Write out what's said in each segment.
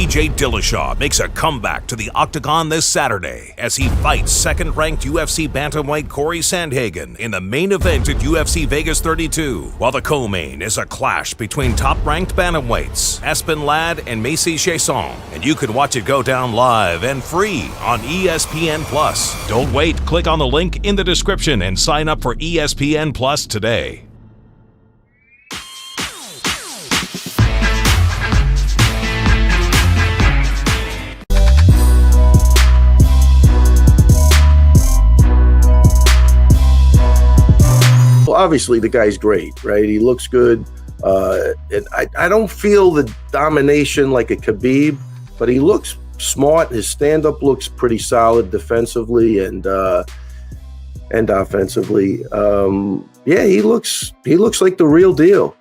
TJ Dillashaw makes a comeback to the octagon this Saturday as he fights second-ranked UFC bantamweight Corey Sandhagen in the main event at UFC Vegas 32, while the co-main is a clash between top-ranked bantamweights Aspen Ladd and Macy Chiasson, and you can watch it go down live and free on ESPN+. Don't wait, click on the link in the description and sign up for ESPN Plus today. Obviously, the guy's great, right? He looks good. And I don't feel the domination like a Khabib, but he looks smart. His stand-up looks pretty solid defensively and offensively. Yeah, he looks like the real deal.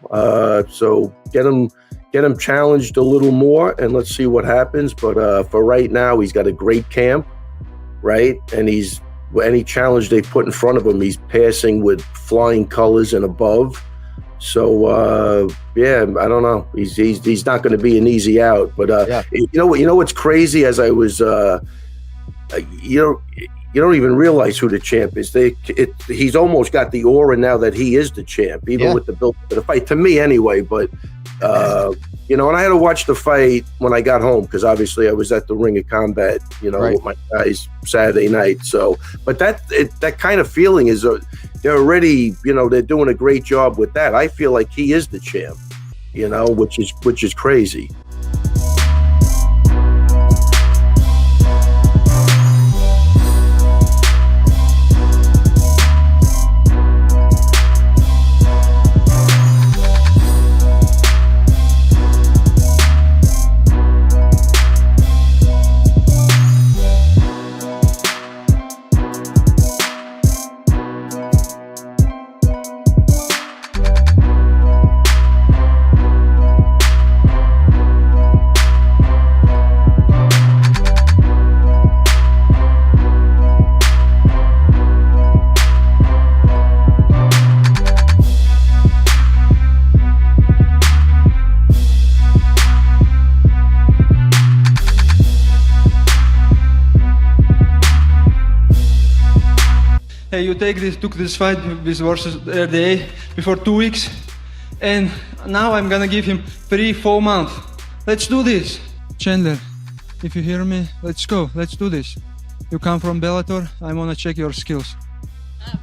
So get him challenged a little more, and let's see what happens. But for right now, he's got a great camp, right? And any challenge they put in front of him, he's passing with flying colors and above. So yeah, I don't know. He's not going to be an easy out. But yeah. You know what's crazy? As I was, you don't even realize who the champ is. He's almost got the aura now that he is the champ, even with the build of the fight. To me, anyway. But and I had to watch the fight when I got home because obviously I was at the Ring of Combat, right, with my guys Saturday night. So, but that kind of feeling is they're already, they're doing a great job with that. I feel like he is the champ, which is crazy. Hey, you took this fight with versus RDA before 2 weeks, and now I'm gonna give him 3-4 months. Let's do this. Chandler, if you hear me, let's go. Let's do this. You come from Bellator, I wanna check your skills.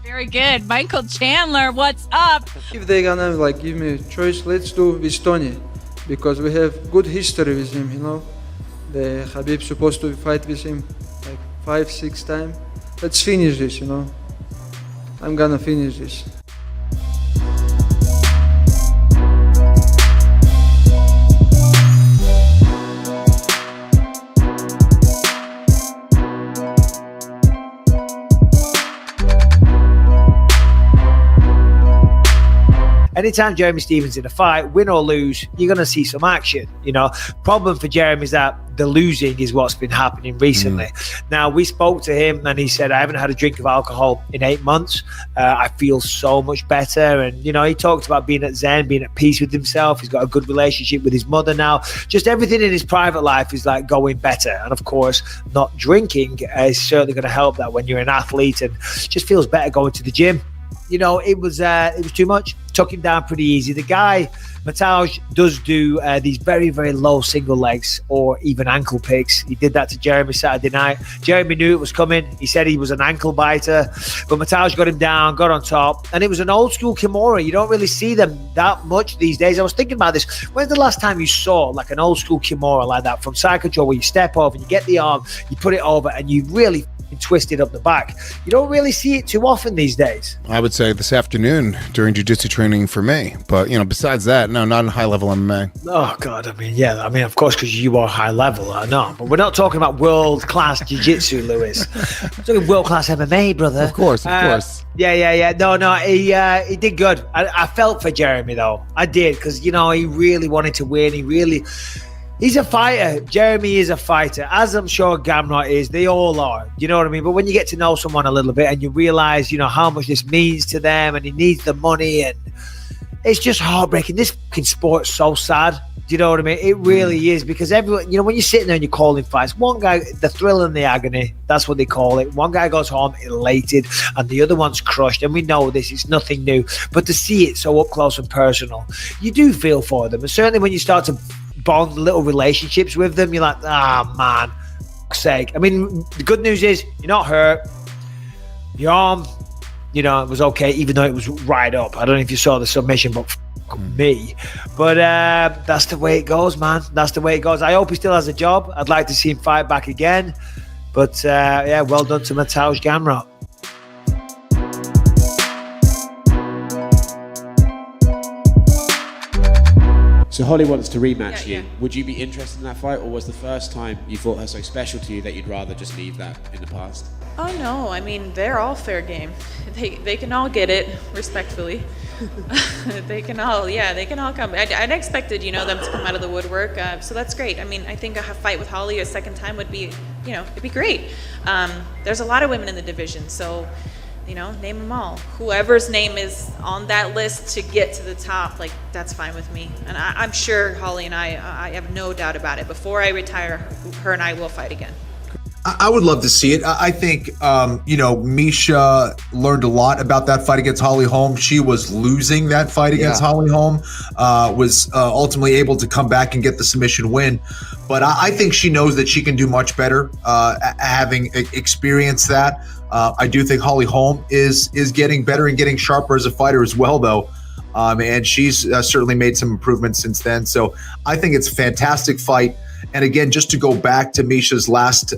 Very good. Michael Chandler, what's up? If they're gonna give me a choice, let's do with Tony, because we have good history with him, The Khabib supposed to fight with him 5-6 times. Let's finish this, I'm gonna finish this. Anytime Jeremy Stephens in a fight, win or lose, you're going to see some action. Problem for Jeremy is that the losing is what's been happening recently. Now, we spoke to him and he said, I haven't had a drink of alcohol in 8 months. I feel so much better. And, he talked about being at Zen, being at peace with himself. He's got a good relationship with his mother now. Just everything in his private life is going better. And of course, not drinking is certainly going to help that when you're an athlete, and just feels better going to the gym. It was too much. Took him down pretty easy. The guy, Mataj, does do these very, very low single legs or even ankle picks. He did that to Jeremy Saturday night. Jeremy knew it was coming. He said he was an ankle biter, but Mataj got him down, got on top, and it was an old school Kimura. You don't really see them that much these days. I was thinking about this. When's the last time you saw an old school Kimura like that from side control, where you step over and you get the arm, you put it over, and you really twisted up the back? You don't really see it too often these days. I would say this afternoon during jiu-jitsu training for me, but besides that, no, not in high-level MMA. Oh god, of course, because you are high level, I know, but we're not talking about world-class jiu-jitsu, Lewis. We're talking world-class MMA, brother. Of course. Yeah. No, he did good. I felt for Jeremy though. I did, because he really wanted to win. He's a fighter. Jeremy is a fighter, as I'm sure Gamrot is. They all are. You know what I mean? But when you get to know someone a little bit and you realize, how much this means to them, and he needs the money, and it's just heartbreaking. This fucking sport's so sad. Do you know what I mean? It really is, because everyone, you know, when you're sitting there and you're calling fights, one guy, the thrill and the agony, that's what they call it. One guy goes home elated and the other one's crushed. And we know this, it's nothing new. But to see it so up close and personal, you do feel for them. And certainly when you start to bond little relationships with them, you're like, man, fuck's sake. I mean, the good news is you're not hurt. Your arm, you know, it was okay, even though it was right up. I don't know if you saw the submission, but me. But that's the way it goes, man. That's the way it goes. I hope he still has a job. I'd like to see him fight back again. But yeah, well done to Mateusz Gamrot. So Holly wants to rematch you. Yeah. Would you be interested in that fight, or was the first time you thought her so special to you that you'd rather just leave that in the past? Oh no, I mean, they're all fair game. They can all get it, respectfully. they can all come. I'd expected, you know, them to come out of the woodwork, so that's great. I mean, I think a fight with Holly a second time would be, you know, it'd be great. There's a lot of women in the division, so, you know, name them all. Whoever's name is on that list to get to the top, like, that's fine with me. And I'm sure Holly and I have no doubt about it. Before I retire, her and I will fight again. I would love to see it. I think, you know, Miesha learned a lot about that fight against Holly Holm. She was losing that fight against Holly Holm, was ultimately able to come back and get the submission win. But I think she knows that she can do much better, having experienced that. I do think Holly Holm is getting better and getting sharper as a fighter as well, though. And she's certainly made some improvements since then. So I think it's a fantastic fight. And again, just to go back to Miesha's last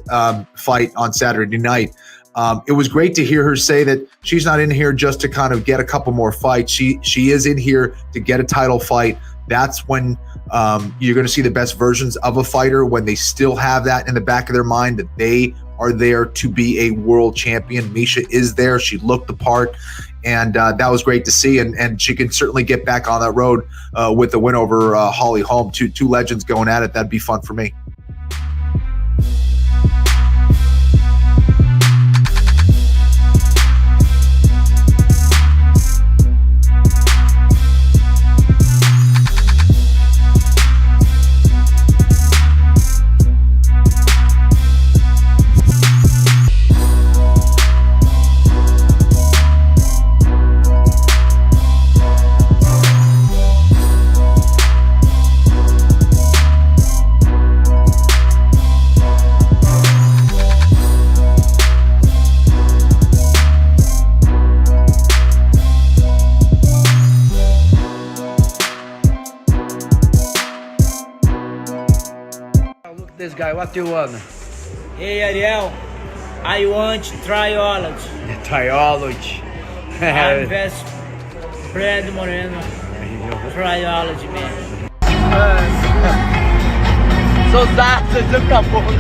fight on Saturday night, it was great to hear her say that she's not in here just to kind of get a couple more fights. She is in here to get a title fight. That's when you're going to see the best versions of a fighter, when they still have that in the back of their mind that they are there to be a world champion. Miesha is there. She looked the part. And that was great to see, and she can certainly get back on that road with the win over Holly Holm. Two legends going at it. That'd be fun for me. This guy, what do you want? Hey Ariel, I want Trilogy. Trilogy. I'm best Brandon Moreno. Trilogy, man. Sou zaço do caboclo.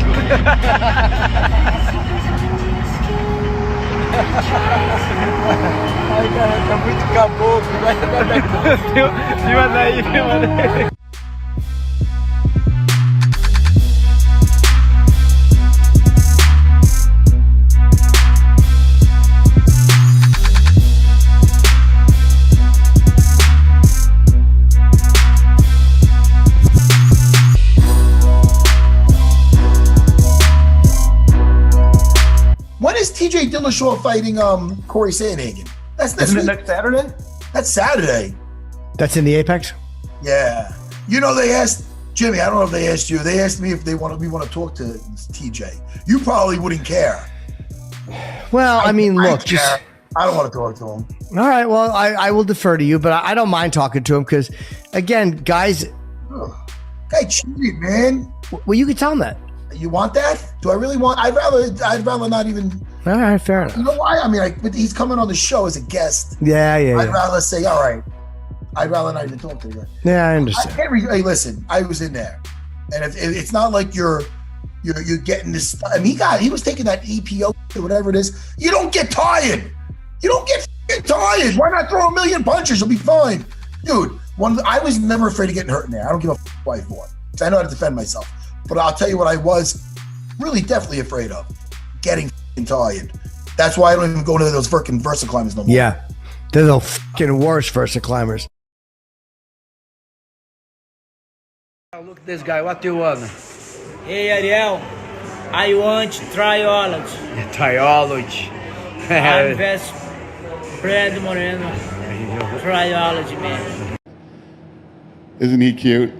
Ai, cara, tá muito caboclo. Filma daí, filma daí. When is TJ Dillashaw fighting Corey Sandhagen? Isn't it next Saturday? That's Saturday. That's in the Apex? Yeah. You know, they asked Jimmy, I don't know if they asked you, they asked me if we want to talk to TJ. You probably wouldn't care. Well, I mean, look, I don't want to talk to him. All right, well, I will defer to you, but I don't mind talking to him because, again, guys. Guy cheated, man. Well, you could tell him that. You want that? Do I really want? I'd rather not even. All right, fair enough. You know why? I mean, but he's coming on the show as a guest. Yeah. I'd rather say, all right. I'd rather not even talk to you. Yeah, I understand. Hey, listen, I was in there, and if it's not like you're getting this. I mean, he was taking that EPO or whatever it is. You don't get tired. You don't get tired. Why not throw a million punches? You'll be fine, dude. I was never afraid of getting hurt in there. I don't give a why for it. I know how to defend myself. But I'll tell you what I was really definitely afraid of, getting tired. That's why I don't even go to those freaking Versa climbers no more. Yeah, they're the fucking worst Versa climbers. Look at this guy. What do you want? Hey, Ariel. I want triology. Triology. I'm best Brandon Moreno. Triology, man. Isn't he cute?